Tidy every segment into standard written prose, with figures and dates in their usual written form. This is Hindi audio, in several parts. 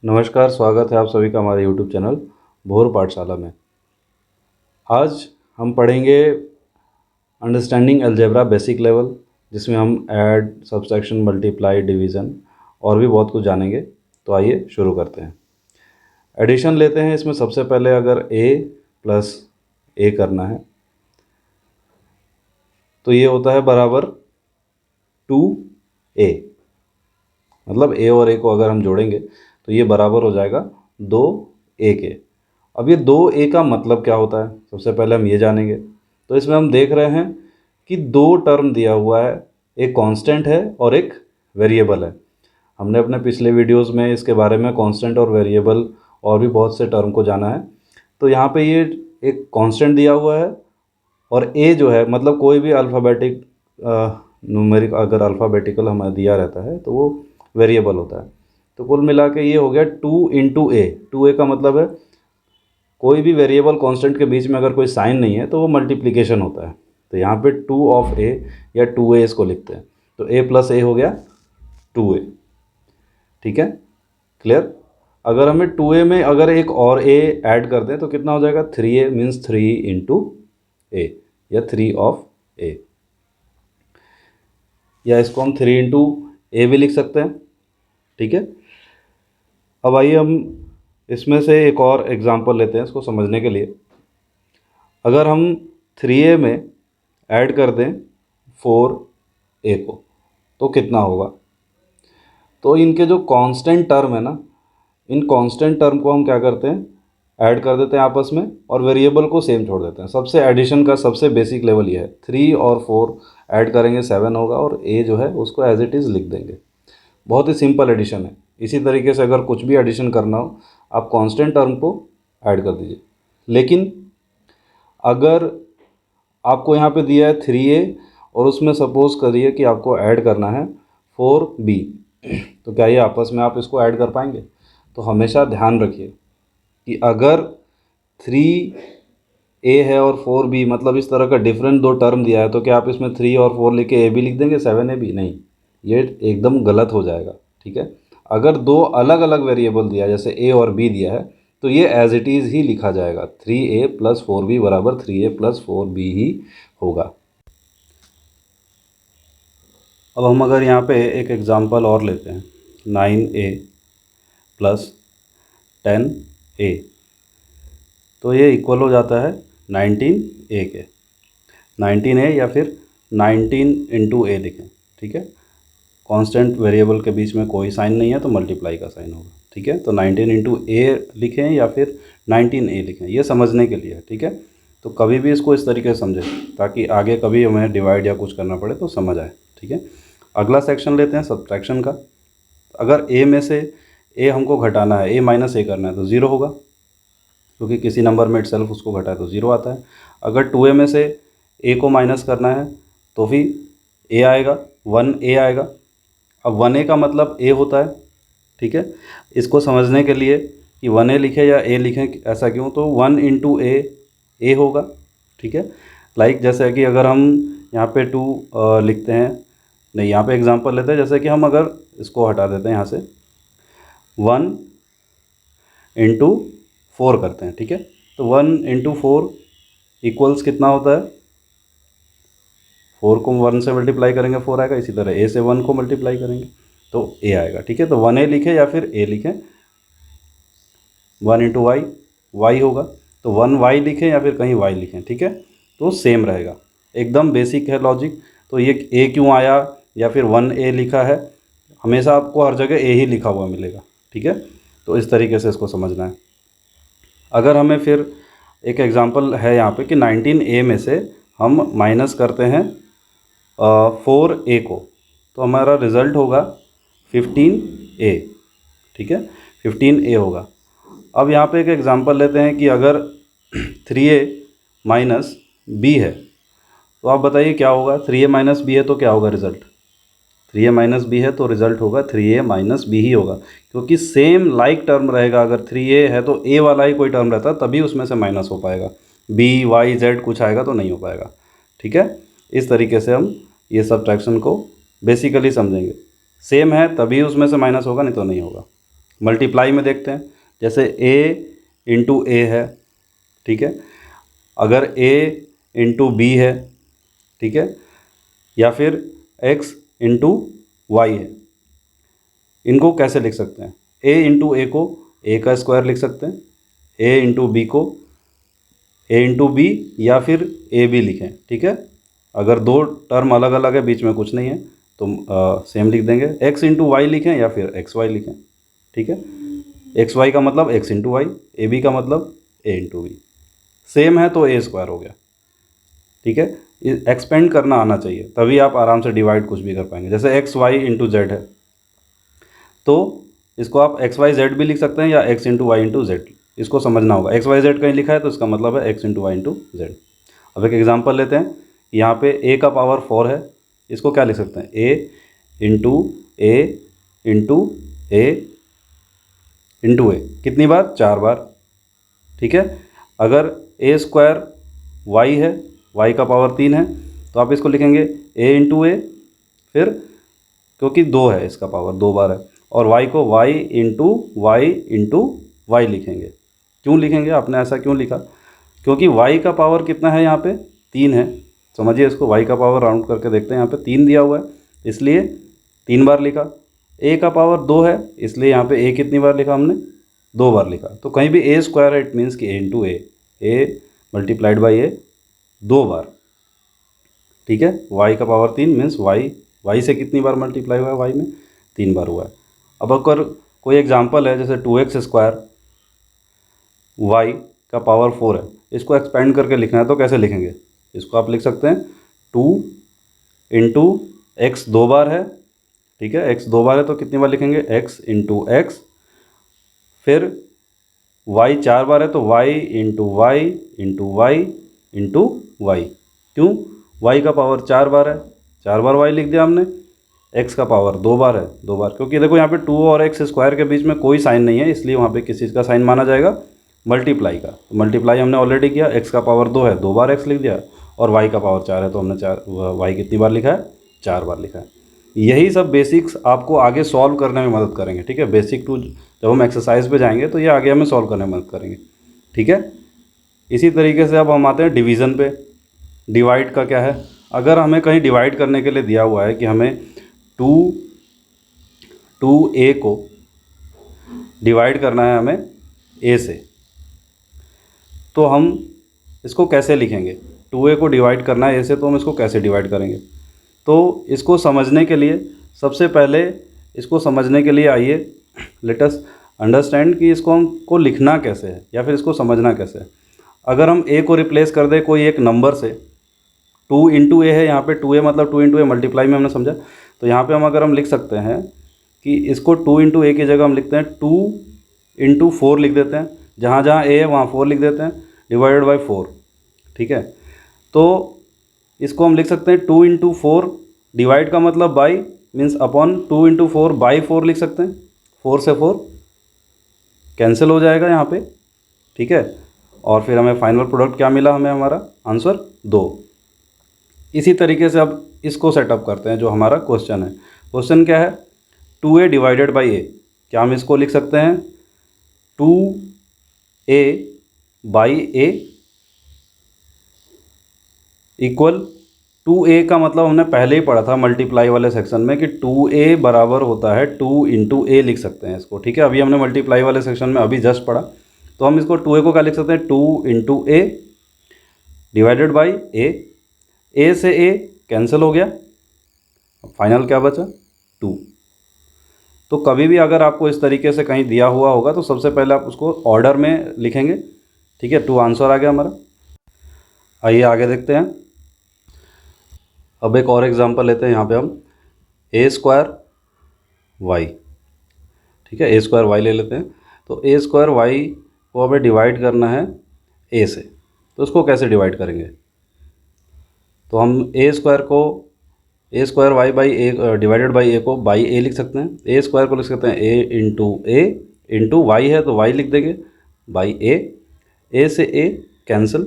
नमस्कार, स्वागत है आप सभी का हमारे YouTube चैनल भोर पाठशाला में। आज हम पढ़ेंगे अंडरस्टैंडिंग अलजेब्रा बेसिक लेवल, जिसमें हम ऐड, सब्सट्रैक्शन, मल्टीप्लाई, डिवीज़न और भी बहुत कुछ जानेंगे। तो आइए शुरू करते हैं। एडिशन लेते हैं। इसमें सबसे पहले अगर a प्लस a करना है तो ये होता है बराबर 2a। मतलब a और a को अगर हम जोड़ेंगे तो ये बराबर हो जाएगा 2a के। अब ये 2a का मतलब क्या होता है, सबसे पहले हम ये जानेंगे। तो इसमें हम देख रहे हैं कि दो टर्म दिया हुआ है, एक कांस्टेंट है और एक वेरिएबल है। हमने अपने पिछले वीडियोस में इसके बारे में कांस्टेंट और वेरिएबल और भी बहुत से टर्म को जाना है। तो यहाँ पे ये एक कांस्टेंट दिया हुआ है और a जो है मतलब कोई भी अल्फ़ाबेटिक न्यूमेरिक अगर अल्फ़ाबेटिकल हमें दिया रहता है तो वो वेरिएबल होता है। तो कुल मिला के ये हो गया 2 इंटू ए। 2a का मतलब है कोई भी वेरिएबल कांस्टेंट के बीच में अगर कोई साइन नहीं है तो वो मल्टीप्लिकेशन होता है। तो यहाँ पे 2 ऑफ a या 2a इसको लिखते हैं। तो a प्लस a हो गया 2a। ठीक है, क्लियर। अगर हमें 2a में अगर एक और a ऐड कर दें तो कितना हो जाएगा, 3a मीन्स 3 इंटू a या 3 ऑफ a, या इसको हम 3 इंटू a भी लिख सकते हैं। ठीक है, अब आइए हम इसमें से एक और एग्जांपल लेते हैं इसको समझने के लिए। अगर हम 3a में ऐड कर दें 4a को तो कितना होगा। तो इनके जो कांस्टेंट टर्म है ना, इन कांस्टेंट टर्म को हम क्या करते हैं, ऐड कर देते हैं आपस में और वेरिएबल को सेम छोड़ देते हैं। सबसे एडिशन का सबसे बेसिक लेवल ये है। 3 और 4 ऐड करेंगे 7 होगा और a जो है उसको एज इट इज़ लिख देंगे। बहुत ही सिंपल एडिशन है। इसी तरीके से अगर कुछ भी एडिशन करना हो आप कांस्टेंट टर्म को ऐड कर दीजिए। लेकिन अगर आपको यहाँ पे दिया है 3a और उसमें सपोज़ करिए कि आपको ऐड करना है 4b, तो क्या ये आपस में आप इसको ऐड कर पाएंगे। तो हमेशा ध्यान रखिए कि अगर 3a है और 4b मतलब इस तरह का डिफरेंट दो टर्म दिया है तो क्या आप इसमें 3 और 4 लिख के a भी लिख देंगे 7ab? नहीं, ये एकदम गलत हो जाएगा। ठीक है, अगर दो अलग अलग वेरिएबल दिया है जैसे a और b दिया है तो ये एज इट इज़ ही लिखा जाएगा। 3a प्लस 4b बराबर 3a प्लस 4b ही होगा। अब हम अगर यहाँ पे एक एग्ज़ाम्पल और लेते हैं 9a प्लस 10a, तो ये इक्वल हो जाता है 19a के। 19a या फिर 19 इंटू a लिखें। ठीक है, कांस्टेंट वेरिएबल के बीच में कोई साइन नहीं है तो मल्टीप्लाई का साइन होगा। ठीक है, तो 19 इंटू a लिखें या फिर 19a लिखें, ये समझने के लिए है। ठीक है, तो कभी भी इसको इस तरीके से समझें ताकि आगे कभी हमें डिवाइड या कुछ करना पड़े तो समझ आए। ठीक है, अगला सेक्शन लेते हैं सब्ट्रैक्शन का। अगर a में से a हमको घटाना है, a माइनस a करना है तो 0 होगा, क्योंकि किसी नंबर में इटसेल्फ उसको घटाए तो 0 आता है। अगर 2a में से a को माइनस करना है तो फिर a आएगा, 1a आएगा। अब 1a का मतलब a होता है। ठीक है, इसको समझने के लिए कि 1a लिखें या a लिखें, ऐसा क्यों, तो 1 इंटू a होगा। ठीक है, लाइक जैसे कि अगर हम यहाँ पे 2 लिखते हैं, नहीं यहाँ पे एग्जांपल लेते हैं, जैसे कि हम अगर इसको हटा देते हैं यहाँ से 1 इंटू 4 करते हैं। ठीक है, तो 1 इंटू 4 इक्वल्स कितना होता है, 4 को 1 से मल्टीप्लाई करेंगे 4 आएगा। इसी तरह a से 1 को मल्टीप्लाई करेंगे तो a आएगा। ठीक है, तो 1a लिखें या फिर a लिखें, 1 इंटू y होगा, तो 1y लिखें या फिर कहीं y लिखें। ठीक है, तो सेम रहेगा, एकदम बेसिक है लॉजिक। तो ये a क्यों आया या फिर 1a लिखा है, हमेशा आपको हर जगह a ही लिखा हुआ मिलेगा। ठीक है, तो इस तरीके से इसको समझना है। अगर हमें फिर एक एग्जांपल है यहाँ पे कि 19a में से हम माइनस करते हैं 4a को, तो हमारा रिज़ल्ट होगा 15a। ठीक है, 15a होगा। अब यहाँ पे एक एग्जांपल लेते हैं कि अगर 3a माइनस b है तो आप बताइए क्या होगा। 3a माइनस b है तो क्या होगा रिज़ल्ट, 3a माइनस b है तो रिज़ल्ट होगा 3a माइनस b ही होगा, क्योंकि सेम लाइक टर्म रहेगा। अगर 3a है तो a वाला ही कोई टर्म रहता तभी उसमें से माइनस हो पाएगा, b y z कुछ आएगा तो नहीं हो पाएगा। ठीक है, इस तरीके से हम ये सब्ट्रैक्शन को बेसिकली समझेंगे। सेम है तभी उसमें से माइनस होगा, नहीं तो नहीं होगा। मल्टीप्लाई में देखते हैं, जैसे a इंटू ए है, ठीक है, अगर a इंटू बी है, ठीक है, या फिर x इंटू वाई है, इनको कैसे लिख सकते हैं? a इंटू ए को a का स्क्वायर लिख सकते हैं, a इंटू बी को a इंटू बी, या फिर ए बी लिखें, ठीक है। अगर दो टर्म अलग अलग है, बीच में कुछ नहीं है, तो सेम लिख देंगे। x इंटू वाई लिखें या फिर एक्स वाई लिखें, ठीक है। एक्स वाई का मतलब x into y, a b का मतलब a इंटू बी, सेम है तो a स्क्वायर हो गया, ठीक है। एक्सपेंड करना आना चाहिए, तभी आप आराम से डिवाइड कुछ भी कर पाएंगे। जैसे एक्स वाई इंटू जेड है, तो इसको आप एक्स वाई जेड भी लिख सकते हैं या x into y into z, इसको समझना होगा। एक्स वाई जेड कहीं लिखा है तो इसका मतलब है x into y into z. अब एक एग्जांपल लेते हैं, यहाँ पे a का पावर 4 है, इसको क्या लिख सकते हैं? a इंटू ए, कितनी बार? 4 बार, ठीक है। अगर a स्क्वायर y है, y का पावर 3 है, तो आप इसको लिखेंगे a इंटू ए, फिर क्योंकि 2 है, इसका पावर 2 बार है, और y को y इंटू वाई लिखेंगे। क्यों लिखेंगे? आपने ऐसा क्यों लिखा? क्योंकि y का पावर कितना है यहाँ पे? 3 है। समझिए इसको, y का पावर राउंड करके देखते हैं, यहाँ पे 3 दिया हुआ है, इसलिए 3 बार लिखा। a का पावर 2 है, इसलिए यहाँ पे a कितनी बार लिखा हमने? 2 बार लिखा। तो कहीं भी a स्क्वायर है, इट मीन्स कि a into A multiplied by A 2 बार, ठीक है। y का पावर 3 मीन्स y से कितनी बार मल्टीप्लाई हुआ है? y में 3 बार हुआ है। अब अगर कोई एग्जांपल है, जैसे 2x स्क्वायर y का पावर 4 है, इसको एक्सपेंड करके लिखना है तो कैसे लिखेंगे? इसको आप लिख सकते हैं 2 इंटू एक्स 2 बार है, ठीक है, x 2 बार है तो कितनी बार लिखेंगे? x इंटू एक्स, फिर y 4 बार है तो y into y into y into y. क्यों? y का पावर 4 बार है, 4 बार y लिख दिया हमने। x का पावर 2 बार है, 2 बार, क्योंकि देखो यहाँ पे 2 और एक्स स्क्वायर के बीच में कोई साइन नहीं है, इसलिए वहाँ पे किस चीज़ का साइन माना जाएगा? मल्टीप्लाई का। तो मल्टीप्लाई हमने ऑलरेडी किया, x का पावर 2 है, 2 बार x लिख दिया, और y का पावर 4 है तो हमने y कितनी बार लिखा है? 4 बार लिखा है। यही सब बेसिक्स आपको आगे सॉल्व करने में मदद करेंगे, ठीक है। बेसिक टू जब हम एक्सरसाइज पे जाएंगे तो ये आगे हमें सॉल्व करने में मदद करेंगे, ठीक है। इसी तरीके से अब हम आते हैं डिवीज़न पे। डिवाइड का क्या है? अगर हमें कहीं डिवाइड करने के लिए दिया हुआ है कि हमें 2a को डिवाइड करना है हमें a से, तो हम इसको कैसे लिखेंगे? 2a को डिवाइड करना है a से, तो हम इसको कैसे डिवाइड करेंगे? तो इसको समझने के लिए, सबसे पहले इसको समझने के लिए आइए लेट अस अंडरस्टैंड कि इसको हमको लिखना कैसे है या फिर इसको समझना कैसे है। अगर हम a को रिप्लेस कर दें कोई एक नंबर से, 2 इंटू ए है यहाँ पे, 2a मतलब 2 इंटू ए मल्टीप्लाई में हमने समझा, तो यहाँ पे हम लिख सकते हैं कि इसको 2 इंटू ए की जगह हम लिखते हैं 2 इंटू 4 लिख देते हैं, जहाँ जहाँ ए है वहाँ 4 लिख देते हैं, डिवाइडेड बाई 4, ठीक है। तो इसको हम लिख सकते हैं 2 इंटू 4, डिवाइड का मतलब by means upon, 2 into 4 by 4 लिख सकते हैं, 4 से 4 कैंसिल हो जाएगा यहाँ पे, ठीक है। और फिर हमें फाइनल प्रोडक्ट क्या मिला? हमें हमारा आंसर 2। इसी तरीके से अब इसको सेटअप करते हैं जो हमारा क्वेश्चन है। क्वेश्चन क्या है? 2a डिवाइडेड बाई ए। क्या हम इसको लिख सकते हैं 2a by A equal 2a का मतलब हमने पहले ही पढ़ा था मल्टीप्लाई वाले सेक्शन में कि 2a बराबर होता है 2 इंटू ए, लिख सकते हैं इसको, ठीक है। अभी हमने मल्टीप्लाई वाले सेक्शन में अभी जस्ट पढ़ा, तो हम इसको 2a को क्या लिख सकते हैं? 2 इंटू ए डिवाइडेड बाई ए से ए कैंसिल हो गया, फाइनल क्या बचा? 2। तो कभी भी अगर आपको इस तरीके से कहीं दिया हुआ होगा तो सबसे पहले आप उसको ऑर्डर में लिखेंगे, ठीक है। 2 आंसर आ गया हमारा। आइए आगे देखते हैं। अब एक और एग्जांपल लेते हैं, यहाँ पे हम a स्क्वायर वाई, ठीक है, a स्क्वायर वाई ले लेते हैं। तो a स्क्वायर वाई को हमें डिवाइड करना है a से, तो उसको कैसे डिवाइड करेंगे? तो हम a square Y by A divided by A को बाई ए लिख सकते हैं। a स्क्वायर को लिख सकते हैं a इंटू वाई है तो y लिख देंगे बाई a से a कैंसिल,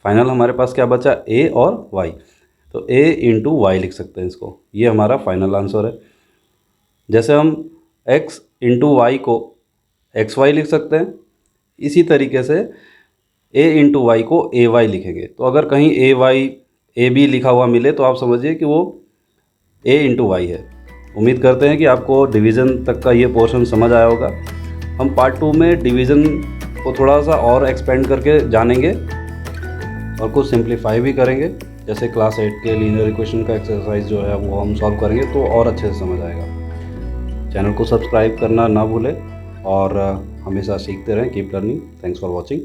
फाइनल हमारे पास क्या बचा? a और y, तो a इंटू वाई लिख सकते हैं इसको, ये हमारा फाइनल आंसर है। जैसे हम x इंटू वाई को एक्स वाई लिख सकते हैं। इसी तरीके से a इंटू वाई को ए वाई लिखेंगे। तो अगर कहीं ए वाई ए बी लिखा हुआ मिले तो आप समझिए कि वो a इंटू वाई है। उम्मीद करते हैं कि आपको डिवीज़न तक का ये पोर्शन समझ आया होगा। हम पार्ट 2 में डिवीज़न को थोड़ा सा और एक्सपेंड करके जानेंगे और कुछ सिंप्लीफाई भी करेंगे। जैसे क्लास 8 के लीनियर इक्वेशन का एक्सरसाइज जो है वो हम सॉल्व करेंगे तो और अच्छे से समझ आएगा। चैनल को सब्सक्राइब करना ना भूलें और हमेशा सीखते रहें। Keep learning. Thanks for watching.